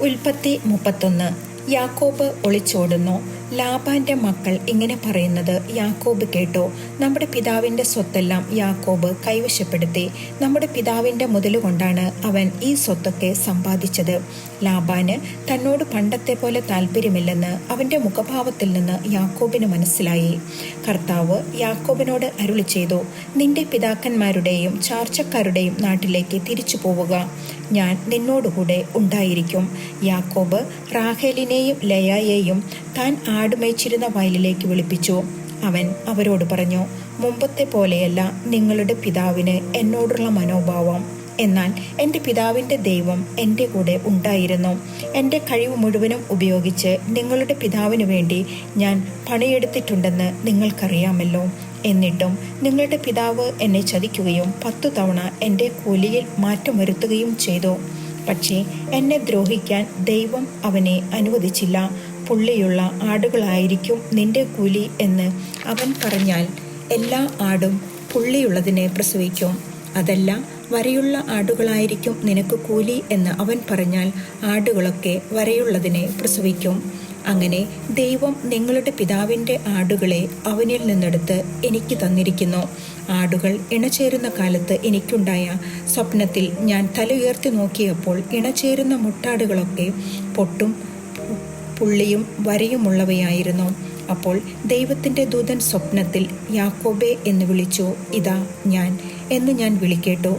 ഉൽപ്പത്തി 31. യാക്കോബ് ഒളിച്ചോടുന്നു. ലാബാന്റെ മക്കൾ ഇങ്ങനെ പറയുന്നത് യാക്കോബ് കേട്ടു. നമ്മുടെ പിതാവിന്റെ സ്വത്തെല്ലാം യാക്കോബ് കൈവശപ്പെടുത്തി. നമ്മുടെ പിതാവിന്റെ മുതലുകൊണ്ടാണ് അവൻ ഈ സ്വത്തൊക്കെ സമ്പാദിച്ചത്. ലാബാന് തന്നോട് പണ്ടത്തെ പോലെ താല്പര്യമില്ലെന്ന് അവന്റെ മുഖഭാവത്തിൽ നിന്ന് യാക്കോബിന് മനസ്സിലായി. കർത്താവ് യാക്കോബിനോട് അരുളി ചെയ്തു, നിന്റെ പിതാക്കന്മാരുടെയും ചാർച്ചക്കാരുടെയും നാട്ടിലേക്ക് തിരിച്ചു പോവുക. ഞാൻ നിന്നോടുകൂടെ ഉണ്ടായിരിക്കും. യാക്കോബ് റാഹേലിനെയും ലയായെയും താൻ ആടുമേച്ചിരുന്ന വയലിലേക്ക് വിളിപ്പിച്ചു. അവൻ അവരോട് പറഞ്ഞു, മുമ്പത്തെ പോലെയല്ല നിങ്ങളുടെ പിതാവിന് എന്നോടുള്ള മനോഭാവം. എന്നാൽ എൻ്റെ പിതാവിൻ്റെ ദൈവം എൻ്റെ കൂടെ ഉണ്ടായിരുന്നു. എൻ്റെ കഴിവ് മുഴുവനും ഉപയോഗിച്ച് നിങ്ങളുടെ പിതാവിന് വേണ്ടി ഞാൻ പണിയെടുത്തിട്ടുണ്ടെന്ന് നിങ്ങൾക്കറിയാമല്ലോ. എന്നിട്ടും നിങ്ങളുടെ പിതാവ് എന്നെ ചതിക്കുകയും 10 തവണ എൻ്റെ കൂലിയിൽ മാറ്റം വരുത്തുകയും ചെയ്തു. പക്ഷേ എന്നെ ദ്രോഹിക്കാൻ ദൈവം അവനെ അനുവദിച്ചില്ല. പുള്ളിയുള്ള ആടുകളായിരിക്കും നിന്റെ കൂലി എന്ന് അവൻ പറഞ്ഞാൽ എല്ലാ ആടും പുള്ളിയുള്ളതിനെ പ്രസവിക്കും. അതല്ല, വരയുള്ള ആടുകളായിരിക്കും നിനക്ക് കൂലി എന്ന് അവൻ പറഞ്ഞാൽ ആടുകളൊക്കെ വരയുള്ളതിനെ പ്രസവിക്കും. അങ്ങനെ ദൈവം നിങ്ങളുടെ പിതാവിൻ്റെ ആടുകളെ അവനിൽ നിന്നെടുത്ത് എനിക്ക് തന്നിരിക്കുന്നു. ആടുകൾ ഇണചേരുന്ന കാലത്ത് എനിക്കുണ്ടായ സ്വപ്നത്തിൽ ഞാൻ തല ഉയർത്തി നോക്കിയപ്പോൾ ഇണചേരുന്ന മുട്ടാടുകളൊക്കെ പൊട്ടും പുള്ളിയും വരയുമുള്ളവയായിരുന്നു. അപ്പോൾ ദൈവത്തിൻ്റെ ദൂതൻ സ്വപ്നത്തിൽ യാക്കോബേ എന്ന് വിളിച്ചു. ഇതാ ഞാൻ എന്ന് ഞാൻ വിളിക്കേട്ടു.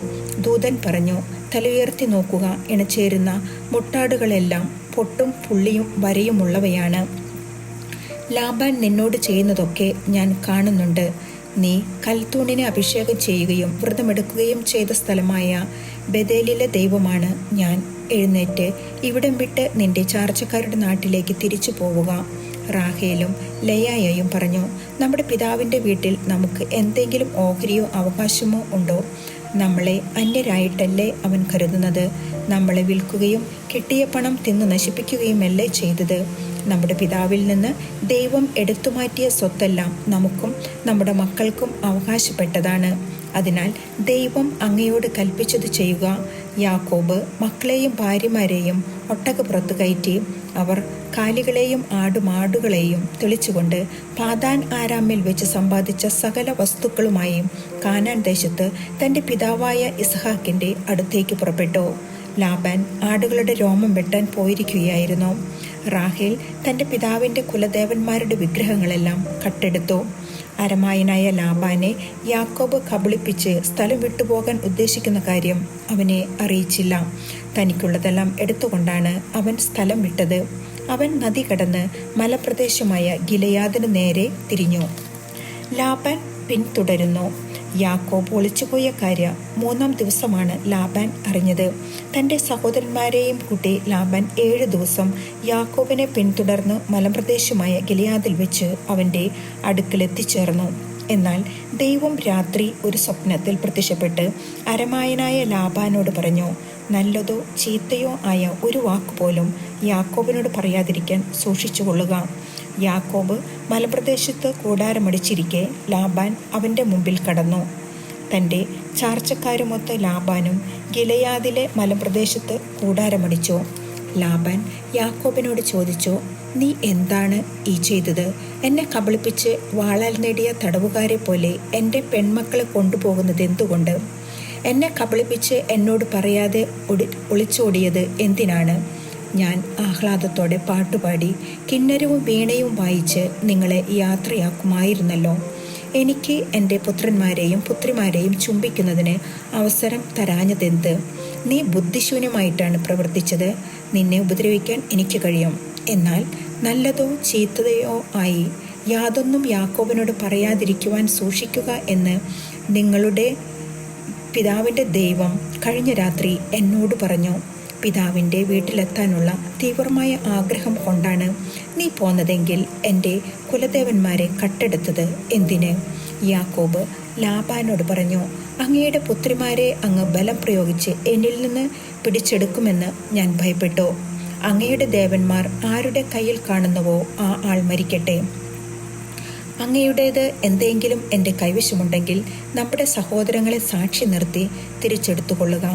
ദൂതൻ പറഞ്ഞു, തലയുയർത്തി നോക്കുക, ഇണചേരുന്ന മുട്ടാടുകളെല്ലാം പൊട്ടും പുള്ളിയും വരയുമുള്ളവയാണ്. ലാബാൻ നിന്നോട് ചെയ്യുന്നതൊക്കെ ഞാൻ കാണുന്നുണ്ട്. നീ കൽത്തൂണിനെ അഭിഷേകം ചെയ്യുകയും വ്രതമെടുക്കുകയും ചെയ്ത സ്ഥലമായ ബേഥേലിലെ ദൈവമാണ് ഞാൻ. എഴുന്നേറ്റ് ഇവിടം വിട്ട് നിന്റെ ചാർച്ചക്കാരുടെ നാട്ടിലേക്ക് തിരിച്ചു പോവുക. റാഹേലും ലയായയും പറഞ്ഞു, നമ്മുടെ പിതാവിൻ്റെ വീട്ടിൽ നമുക്ക് എന്തെങ്കിലും ഓഹരിയോ അവകാശമോ ഉണ്ടോ? നമ്മളെ അന്യരായിട്ടല്ലേ അവൻ കരുതുന്നത്? നമ്മളെ വിൽക്കുകയും കിട്ടിയ പണം തിന്നു നശിപ്പിക്കുകയുമല്ലേ ചെയ്തത്? നമ്മുടെ പിതാവിൽ നിന്ന് ദൈവം എടുത്തുമാറ്റിയ സ്വത്തെല്ലാം നമുക്കും നമ്മുടെ മക്കൾക്കും അവകാശപ്പെട്ടതാണ്. അതിനാൽ ദൈവം അങ്ങയോട് കൽപ്പിച്ചത് ചെയ്യുക. യാക്കോബ് മക്കളെയും ഭാര്യമാരെയും ഒട്ടകപ്പുറത്ത് കയറ്റി. അവർ കാലികളെയും ആടുമാടുകളെയും തെളിച്ചുകൊണ്ട് പാദാൻ ആരാമിൽ വെച്ച് സമ്പാദിച്ച സകല വസ്തുക്കളുമായി കാനാൻ ദേശത്ത് തൻ്റെ പിതാവായ ഇസ്ഹാക്കിൻ്റെ അടുത്തേക്ക് പുറപ്പെട്ടു. ലാബാൻ ആടുകളുടെ രോമം വെട്ടാൻ പോയിരിക്കുകയായിരുന്നു. റാഹേൽ തൻ്റെ പിതാവിൻ്റെ കുലദേവന്മാരുടെ വിഗ്രഹങ്ങളെല്ലാം കട്ടെടുത്തു. അരമായനായ ലാബാനെ യാക്കോബ് കബളിപ്പിച്ച് സ്ഥലം വിട്ടുപോകാൻ ഉദ്ദേശിക്കുന്ന കാര്യം അവനെ അറിയിച്ചില്ല. തനിക്കുള്ളതെല്ലാം എടുത്തുകൊണ്ടാണ് അവൻ സ്ഥലം വിട്ടത്. അവൻ നദി കടന്ന് മലപ്രദേശമായ ഗിലെയാദിന് നേരെ തിരിഞ്ഞു. ലാബാൻ പിന്തുടരുന്നു. യാക്കോബ് ഒളിച്ചുപോയ കാര്യം 3-ാം ദിവസമാണ് ലാബാൻ അറിഞ്ഞത്. തൻ്റെ സഹോദരന്മാരെയും കൂട്ടി ലാബാൻ 7 ദിവസം യാക്കോബിനെ പിന്തുടർന്ന് മലമ്പ്രദേശമായ ഗിലെയാദിൽ വെച്ച് അവൻ്റെ അടുക്കലെത്തിച്ചേർന്നു. എന്നാൽ ദൈവം രാത്രി ഒരു സ്വപ്നത്തിൽ പ്രത്യക്ഷപ്പെട്ട് അരമായനായ ലാബാനോട് പറഞ്ഞു, നല്ലതോ ചീത്തയോ ആയ ഒരു വാക്കുപോലും യാക്കോബിനോട് പറയാതിരിക്കാൻ സൂക്ഷിച്ചുകൊള്ളുക. യാക്കോബ് മലപ്രദേശത്ത് കൂടാരമടിച്ചിരിക്കെ ലാബാൻ അവൻ്റെ മുമ്പിൽ കടന്നു. തൻ്റെ ചാർച്ചക്കാരുമൊത്ത് ലാബാനും ഗിലെയാദിലെ മലപ്രദേശത്ത് കൂടാരമടിച്ചു. ലാബാൻ യാക്കോബിനോട് ചോദിച്ചു, നീ എന്താണ് ഈ ചെയ്തത്? എന്നെ കബളിപ്പിച്ച് വാളാൽ നേടിയ തടവുകാരെ പോലെ എൻ്റെ പെൺമക്കളെ കൊണ്ടുപോകുന്നത് എന്തുകൊണ്ട്? എന്നെ കബളിപ്പിച്ച് എന്നോട് പറയാതെ ഒളിച്ചോടിയത് എന്തിനാണ്? ഞാൻ ആഹ്ലാദത്തോടെ പാട്ടുപാടി കിന്നരവും വീണയും വായിച്ച് നിങ്ങളെ യാത്രയാക്കുമായിരുന്നല്ലോ. എനിക്ക് എൻ്റെ പുത്രന്മാരെയും പുത്രിമാരെയും ചുംബിക്കുന്നതിന് അവസരം തരാഞ്ഞതെന്ത്? നീ ബുദ്ധിശൂന്യമായിട്ടാണ് പ്രവർത്തിച്ചത്. നിന്നെ ഉപദ്രവിക്കാൻ എനിക്ക് കഴിയും. എന്നാൽ നല്ലതോ ചീത്തതയോ ആയി യാതൊന്നും യാക്കോബിനോട് പറയാതിരിക്കുവാൻ സൂക്ഷിക്കുക എന്ന് നിങ്ങളുടെ പിതാവിൻ്റെ ദൈവം കഴിഞ്ഞ രാത്രി എന്നോട് പറഞ്ഞു. പിതാവിൻ്റെ വീട്ടിലെത്താനുള്ള തീവ്രമായ ആഗ്രഹം കൊണ്ടാണ് നീ പോന്നതെങ്കിൽ എൻ്റെ കുലദേവന്മാരെ കട്ടെടുത്തത് എന്തിന്? യാക്കോബ് ലാബാനോട് പറഞ്ഞു, അങ്ങയുടെ പുത്രിമാരെ അങ്ങ് ബലം പ്രയോഗിച്ച് എന്നിൽ നിന്ന് പിടിച്ചെടുക്കുമെന്ന് ഞാൻ ഭയപ്പെട്ടു. അങ്ങയുടെ ദേവന്മാർ ആരുടെ കയ്യിൽ കാണുന്നുവോ ആ ആൾ മരിക്കട്ടെ. അങ്ങയുടേത് എന്തെങ്കിലും എൻ്റെ കൈവശമുണ്ടെങ്കിൽ നമ്മുടെ സഹോദരങ്ങളെ സാക്ഷി നിർത്തി തിരിച്ചെടുത്തുകൊള്ളുക.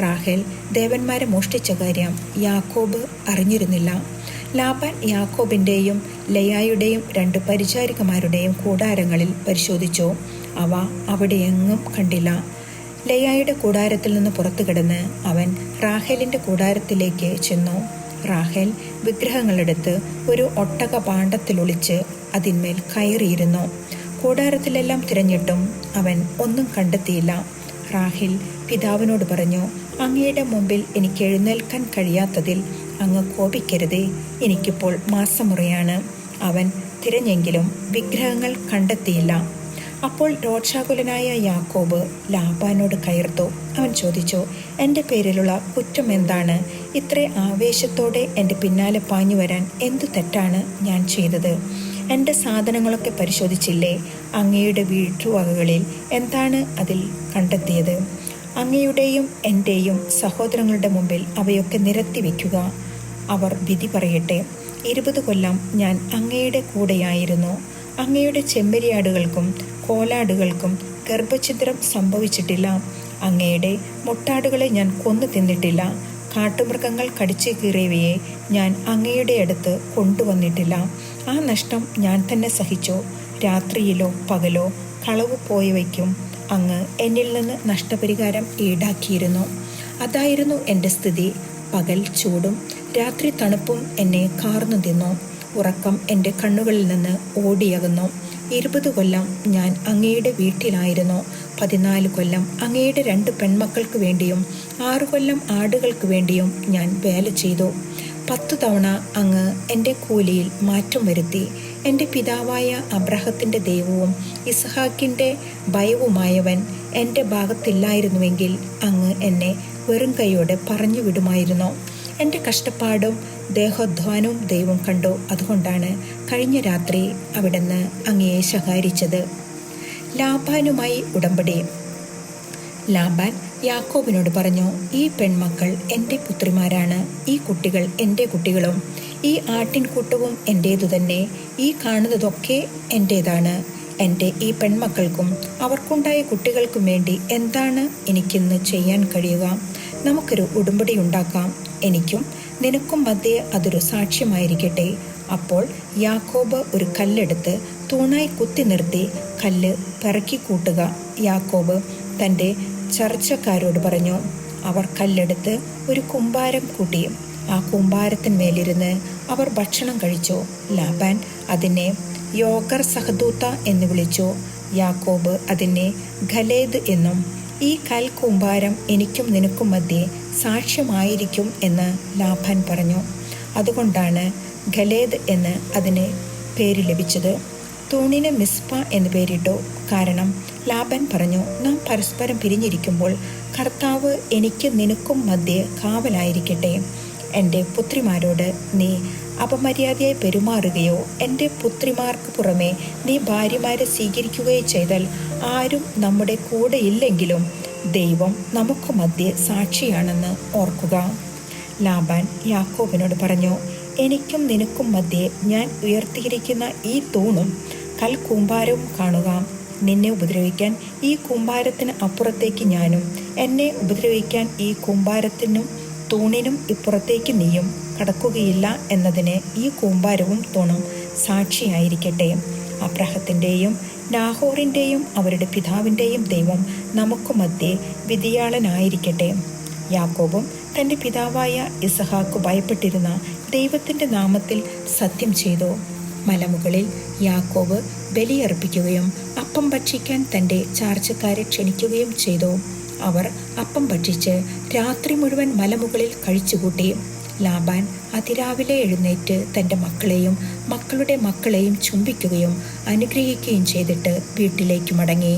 റാഹേൽ ദേവന്മാരെ മോഷ്ടിച്ച കാര്യം യാക്കോബ് അറിഞ്ഞിരുന്നില്ല. ലാബാൻ യാക്കോബിൻ്റെയും ലെയായുടെയും 2 പരിചാരികമാരുടെയും കൂടാരങ്ങളിൽ പരിശോധിച്ചു. അവ അവിടെയെങ്ങും കണ്ടില്ല. ലെയായുടെ കൂടാരത്തിൽ നിന്ന് പുറത്തു കിടന്ന് അവൻ റാഹേലിൻ്റെ കൂടാരത്തിലേക്ക് ചെന്നു. റാഹേൽ വിഗ്രഹങ്ങളെടുത്ത് ഒരു ഒട്ടക പാണ്ടത്തിലൊളിച്ച് അതിന്മേൽ കയറിയിരുന്നു. കൂടാരത്തിലെല്ലാം തിരഞ്ഞിട്ടും അവൻ ഒന്നും കണ്ടെത്തിയില്ല. റാഹേൽ പിതാവിനോട് പറഞ്ഞു, അങ്ങയുടെ മുമ്പിൽ എനിക്ക് എഴുന്നേൽക്കാൻ കഴിയാത്തതിൽ അങ്ങ് കോപിക്കരുതേ. എനിക്കിപ്പോൾ മാസമുറയാണ്. അവൻ തിരഞ്ഞെങ്കിലും വിഗ്രഹങ്ങൾ കണ്ടെത്തിയില്ല. അപ്പോൾ രോഷാകുലനായ യാക്കോബ് ലാബാനോട് കയർത്തു. അവൻ ചോദിച്ചു, എൻ്റെ പേരിലുള്ള കുറ്റം എന്താണ്? ഇത്ര ആവേശത്തോടെ എൻ്റെ പിന്നാലെ പാഞ്ഞു വരാൻ എന്തു തെറ്റാണ് ഞാൻ ചെയ്തത്? എൻ്റെ സാധനങ്ങളൊക്കെ പരിശോധിച്ചില്ലേ? അങ്ങയുടെ വീട്ടുവകകളിൽ എന്താണ് അതിൽ കണ്ടെത്തിയത്? അങ്ങയുടെയും എൻ്റെയും സഹോദരങ്ങളുടെ മുമ്പിൽ അവയൊക്കെ നിരത്തി വയ്ക്കുക. അവർ വിധി പറയട്ടെ. 20 കൊല്ലം ഞാൻ അങ്ങയുടെ കൂടെയായിരുന്നു. അങ്ങയുടെ ചെമ്മരിയാടുകൾക്കും കോലാടുകൾക്കും ഗർഭഛിദ്രം സംഭവിച്ചിട്ടില്ല. അങ്ങയുടെ മുട്ടാടുകളെ ഞാൻ കൊന്നു തിന്നിട്ടില്ല. കാട്ടുമൃഗങ്ങൾ കടിച്ചു കീറിയവയെ ഞാൻ അങ്ങയുടെ അടുത്ത് കൊണ്ടുവന്നിട്ടില്ല. ആ നഷ്ടം ഞാൻ തന്നെ സഹിച്ചു. രാത്രിയിലോ പകലോ കളവ് പോയവയ്ക്കും അങ്ങ് എന്നിൽ നിന്ന് നഷ്ടപരിഹാരം ഈടാക്കിയിരുന്നു. അതായിരുന്നു എൻ്റെ സ്ഥിതി. പകൽ ചൂടും രാത്രി തണുപ്പും എന്നെ കാർന്നു തിന്നു. ഉറക്കം എൻ്റെ കണ്ണുകളിൽ നിന്ന് ഓടിയകന്നു. 20 കൊല്ലം ഞാൻ അങ്ങയുടെ വീട്ടിലായിരുന്നു. 14 കൊല്ലം അങ്ങയുടെ 2 പെൺമക്കൾക്ക് വേണ്ടിയും 6 കൊല്ലം ആടുകൾക്ക് വേണ്ടിയും ഞാൻ വേല ചെയ്തു. 10 തവണ അങ്ങ് എൻ്റെ കൂലിയിൽ മാറ്റം വരുത്തി. എൻ്റെ പിതാവായ അബ്രാഹത്തിൻ്റെ ദൈവവും ഇസ്ഹാക്കിൻ്റെ ഭയവുമായവൻ എൻ്റെ ഭാഗത്തില്ലായിരുന്നുവെങ്കിൽ അങ്ങ് എന്നെ വെറും കൈയോടെ പറഞ്ഞു വിടുമായിരുന്നു. എൻ്റെ കഷ്ടപ്പാടും ദേഹോദ്ധാനവും ദൈവം കണ്ടു. അതുകൊണ്ടാണ് കഴിഞ്ഞ രാത്രി അവിടുന്ന് അങ്ങയെ ശകാരിച്ചത്. ലാബാനുമായി ഉടമ്പടി. ലാബാൻ യാക്കോബിനോട് പറഞ്ഞു, ഈ പെൺമക്കൾ എൻ്റെ പുത്രിമാരാണ്. ഈ കുട്ടികൾ എൻ്റെ കുട്ടികളും. ഈ ആട്ടിൻകൂട്ടവും എൻ്റേതു തന്നെ. ഈ കാണുന്നതൊക്കെ എൻ്റേതാണ്. എൻ്റെ ഈ പെൺമക്കൾക്കും അവർക്കുണ്ടായ കുട്ടികൾക്കും വേണ്ടി എന്താണ് എനിക്കിന്ന് ചെയ്യാൻ കഴിയുക? നമുക്കൊരു ഉടമ്പടി ഉണ്ടാക്കാം. എനിക്കും നിനക്കും മധ്യേ അതൊരു സാക്ഷ്യമായിരിക്കട്ടെ. അപ്പോൾ യാക്കോബ് ഒരു കല്ലെടുത്ത് തൂണായി കുത്തി നിർത്തി കല്ല് പിറക്കി കൂട്ടുക. യാക്കോബ് തൻ്റെ ചർച്ചക്കാരോട് പറഞ്ഞു. അവർ കല്ലെടുത്ത് ഒരു കുമ്പാരം കൂട്ടി. ആ കുമ്പാരത്തിന്മേലിരുന്ന് അവർ ഭക്ഷണം കഴിച്ചു. ലാബാൻ അതിനെ യോഗർ സഹദൂത്ത എന്ന് വിളിച്ചു. യാക്കോബ് അതിനെ ഖലേദ് എന്നും. ഈ കൽ കൂമ്പാരം എനിക്കും നിനക്കും മധ്യേ സാക്ഷ്യമായിരിക്കും എന്ന് ലാബാൻ പറഞ്ഞു. അതുകൊണ്ടാണ് ഖലേദ് എന്ന് അതിന് പേര് ലഭിച്ചത്. തൂണിന് മിസ്പ എന്ന് പേരിട്ടു. കാരണം ലാബാൻ പറഞ്ഞു, നാം പരസ്പരം പിരിഞ്ഞിരിക്കുമ്പോൾ കർത്താവ് എനിക്ക് നിനക്കും മധ്യേ കാവലായിരിക്കട്ടെ. എൻ്റെ പുത്രിമാരോട് നീ അപമര്യാദയായി പെരുമാറുകയോ എൻ്റെ പുത്രിമാർക്ക് പുറമെ നീ ഭാര്യമാരെ സ്വീകരിക്കുകയോ ചെയ്താൽ ആരും നമ്മുടെ കൂടെ ഇല്ലെങ്കിലും ദൈവം നമുക്ക് മധ്യേ സാക്ഷിയാണെന്ന് ഓർക്കുക. ലാബാൻ യാക്കോബിനോട് പറഞ്ഞു, എനിക്കും നിനക്കും മധ്യേ ഞാൻ ഉയർത്തിയിരിക്കുന്ന ഈ തൂണും കൽക്കൂമ്പാരവും കാണുക. നിന്നെ ഉപദ്രവിക്കാൻ ഈ കൂമ്പാരത്തിന് അപ്പുറത്തേക്ക് ഞാനും, എന്നെ ഉപദ്രവിക്കാൻ ഈ കൂമ്പാരത്തിനും തൂണിനും ഇപ്പുറത്തേക്ക് നീയും കടക്കുകയില്ല എന്നതിന് ഈ കൂമ്പാരവും തൂണും സാക്ഷിയായിരിക്കട്ടെ. അബ്രാഹത്തിൻ്റെയും നാഹോറിൻ്റെയും അവരുടെ പിതാവിൻ്റെയും ദൈവം നമുക്ക് മധ്യേ വിധിയാളനായിരിക്കട്ടെ. യാക്കോബും തൻ്റെ പിതാവായ ഇസഹാക്ക് ഭയപ്പെട്ടിരുന്ന ദൈവത്തിൻ്റെ നാമത്തിൽ സത്യം ചെയ്തു. മലമുകളിൽ യാക്കോബ് ബലിയർപ്പിക്കുകയും അപ്പം ഭക്ഷിക്കാൻ തൻ്റെ ചാർച്ചക്കാരെ ക്ഷണിക്കുകയും ചെയ്തു. അവർ അപ്പം ഭക്ഷിച്ച് രാത്രി മുഴുവൻ മലമുകളിൽ കഴിച്ചുകൂട്ടി. ലാബാൻ അതിരാവിലെ എഴുന്നേറ്റ് തൻ്റെ മക്കളെയും മക്കളുടെ മക്കളെയും ചുംബിക്കുകയും അനുഗ്രഹിക്കുകയും ചെയ്തിട്ട് വീട്ടിലേക്ക് മടങ്ങി.